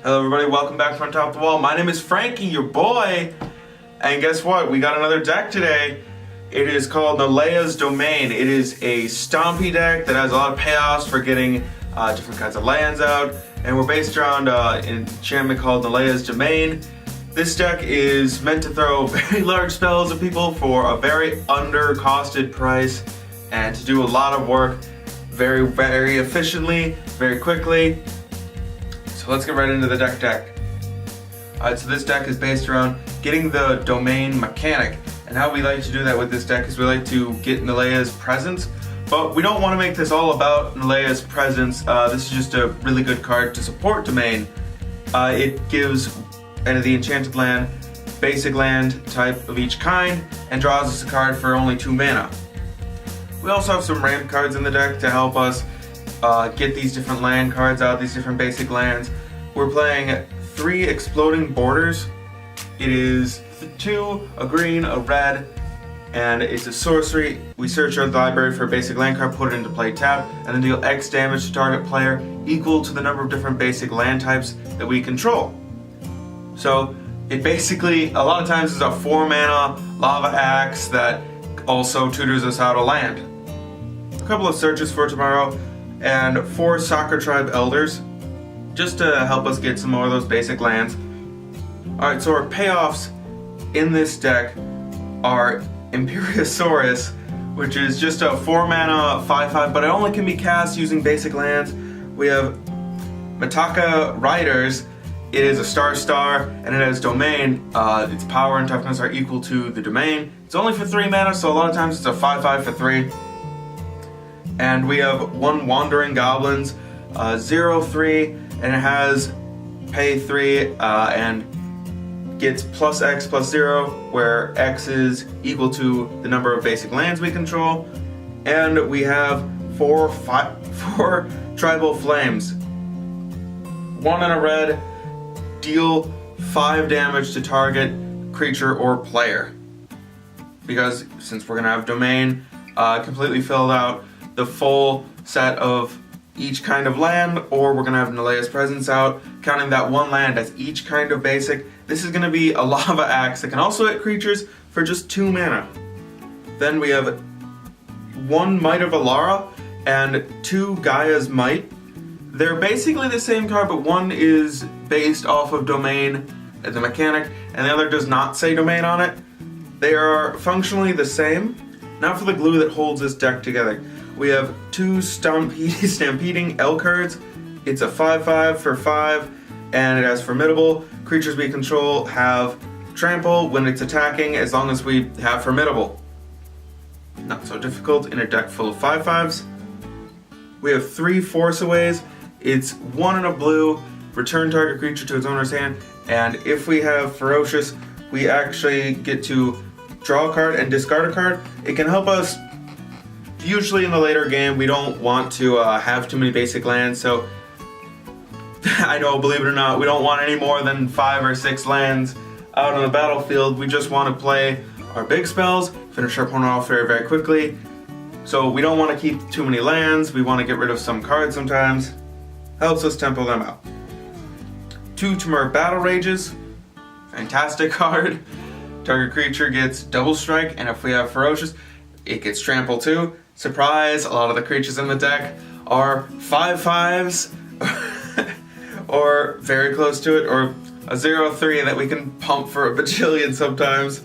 Hello everybody, welcome back from Top of the Wall. My name is Frankie, your boy, and guess what? We got another deck today. It is called Nylea'S Domain. It is a stompy deck that has a lot of payoffs for getting different kinds of lands out, and we're based around an enchantment called Nylea'S Domain. This deck is meant to throw very large spells at people for a very under-costed price and to do a lot of work very, very efficiently, very quickly. So let's get right into the deck. Alright, so this deck is based around getting the domain mechanic, and how we like to do that with this deck is we like to get Nylea'S presence, but we don't want to make this all about Nylea'S presence. This is just a really good card to support domain. It gives the enchanted land, basic land type of each kind, and draws us a card for only 2 mana. We also have some ramp cards in the deck to help us get these different land cards out, these different basic lands. We're playing 3 exploding borders. It is 2, a green, a red, and it's a sorcery. We search our library for a basic land card, put it into play, tap, and then deal X damage to target player equal to the number of different basic land types that we control. So it basically, a lot of times, is a 4 mana lava axe that also tutors us out a land. A couple of searches for tomorrow, and 4 Soccer Tribe Elders, just to help us get some more of those basic lands. Alright, so our payoffs in this deck are Imperiosaurus, which is just a 4 mana 5/5, but it only can be cast using basic lands. We have Mataka Riders. It is a star, and it has domain. Its power and toughness are equal to the domain. It's only for 3 mana, so a lot of times it's a 5/5 for 3. And we have 1 Wandering Goblins, 0/3, and it has pay 3 and gets plus X plus 0, where X is equal to the number of basic lands we control. And we have 4 Tribal Flames. 1 in a red, deal 5 damage to target creature or player. Because since we're gonna have domain completely filled out, the full set of each kind of land, or we're gonna have Nylea'S presence out, counting that 1 land as each kind of basic. This is gonna be a lava axe that can also hit creatures for just 2 mana. Then we have 1 Might of Alara and 2 Gaia's Might. They're basically the same card, but one is based off of domain, the mechanic, and the other does not say domain on it. They are functionally the same. Now for the glue that holds this deck together. We have 2 Stampeding Elk-Herds. It's a 5/5 for 5, and it has Formidable. Creatures we control have Trample when it's attacking, as long as we have Formidable. Not so difficult in a deck full of 5/5s. We have 3 Forceaways. It's 1 in a blue, return target creature to its owner's hand, and if we have Ferocious, we actually get to draw a card and discard a card. It can help us. Usually in the later game, we don't want to have too many basic lands, so I know, believe it or not, we don't want any more than 5 or 6 lands out on the battlefield. We just want to play our big spells, finish our opponent off very, very quickly. So we don't want to keep too many lands, we want to get rid of some cards sometimes. Helps us tempo them out. 2 Tumblr Battle Rages, fantastic card. Target creature gets double strike, and if we have Ferocious, it gets trample too. Surprise, a lot of the creatures in the deck are 5/5s, or very close to it, or a 0/3 that we can pump for a bajillion sometimes.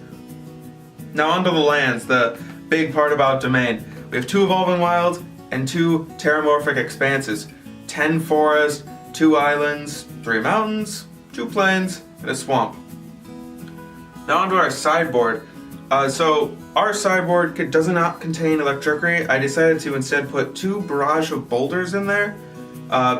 Now onto the lands, the big part about domain. We have 2 Evolving Wilds and 2 Terramorphic Expanses. 10 forest, 2 islands, 3 mountains, 2 plains, and a swamp. Now onto our sideboard. So our sideboard does not contain Electricity. I decided to instead put 2 Barrage of Boulders in there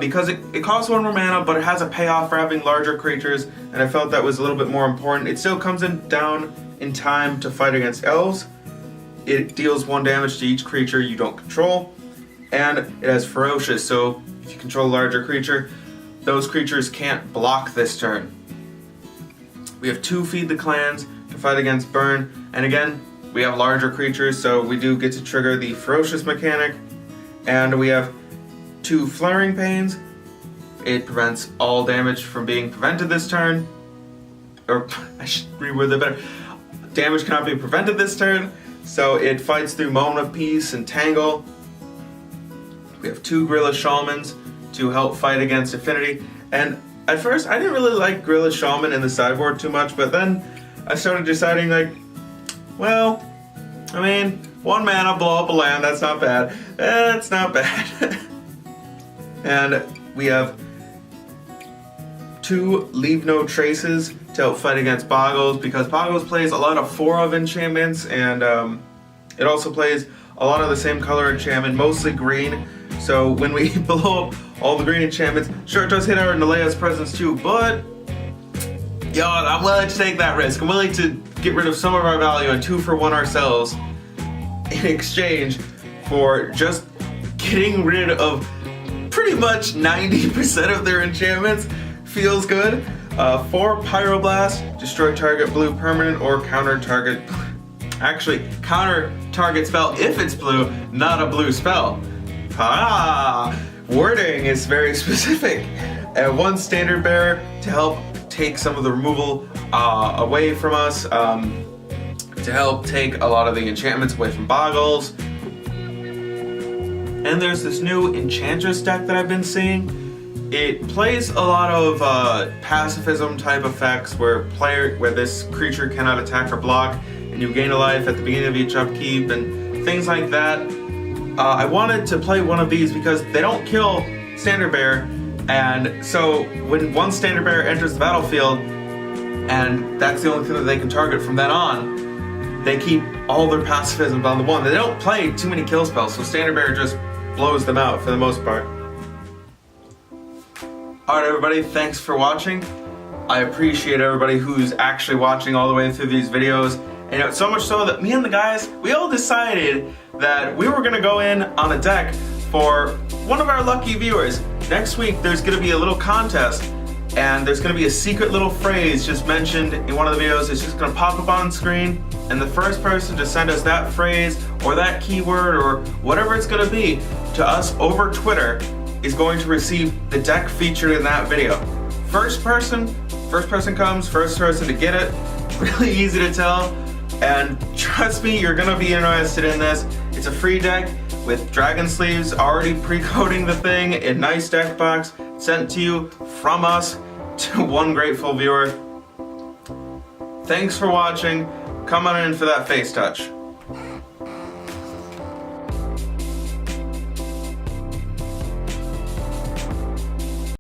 because it costs 1 more mana, but it has a payoff for having larger creatures, and I felt that was a little bit more important. It still comes down in time to fight against elves. It deals 1 damage to each creature you don't control, and it has Ferocious, so if you control a larger creature, those creatures can't block this turn. We have 2 Feed the Clans to fight against burn, and again, we have larger creatures, so we do get to trigger the Ferocious mechanic, and we have 2 Flaring Pains, It prevents all damage from being prevented this turn. Or, I should reword that better. Damage cannot be prevented this turn, so it fights through Moment of Peace and Tangle. We have 2 Gorilla Shamans to help fight against Affinity. And at first, I didn't really like Gorilla Shaman in the sideboard too much, but then I started deciding, like, well, I mean, 1 mana, blow up a land, that's not bad. That's not bad. And we have 2 Leave No Traces to help fight against Boggles, because Boggles plays a lot of 4-of enchantments, and it also plays a lot of the same color enchantment, mostly green. So when we blow up all the green enchantments, sure, it does hit our Nylea'S presence too, but yo, I'm willing to take that risk. I'm willing to get rid of some of our value and 2 for 1 ourselves in exchange for just getting rid of pretty much 90% of their enchantments. Feels good. 4 Pyroblast, destroy target blue permanent or counter target. Actually, counter target spell if it's blue, not a blue spell. Wording is very specific. 1 Standard Bearer to help take some of the removal away from us, to help take a lot of the enchantments away from Boggles. And there's this new Enchantress deck that I've been seeing. It plays a lot of pacifism type effects where this creature cannot attack or block, and you gain a life at the beginning of each upkeep and things like that. I wanted to play one of these because they don't kill Standard Bearer, and so when 1 Standard Bearer enters the battlefield, and that's the only thing that they can target from then on, they keep all their pacifism on the 1. They don't play too many kill spells, so Standard Bearer just blows them out for the most part. Alright everybody, thanks for watching. I appreciate everybody who's actually watching all the way through these videos. And it's so much so that me and the guys, we all decided that we were going to go in on a deck for one of our lucky viewers. Next week there's going to be a little contest, and there's going to be a secret little phrase just mentioned in one of the videos. It's just going to pop up on screen, and the first person to send us that phrase or that keyword or whatever it's going to be to us over Twitter is going to receive the deck featured in that video. First person comes, first person to get it. Really easy to tell, and trust me, you're gonna be interested in this. It's a free deck with dragon sleeves already pre-coding the thing in nice deck box, sent to you from us to 1 grateful viewer. Thanks for watching. Come on in for that face touch.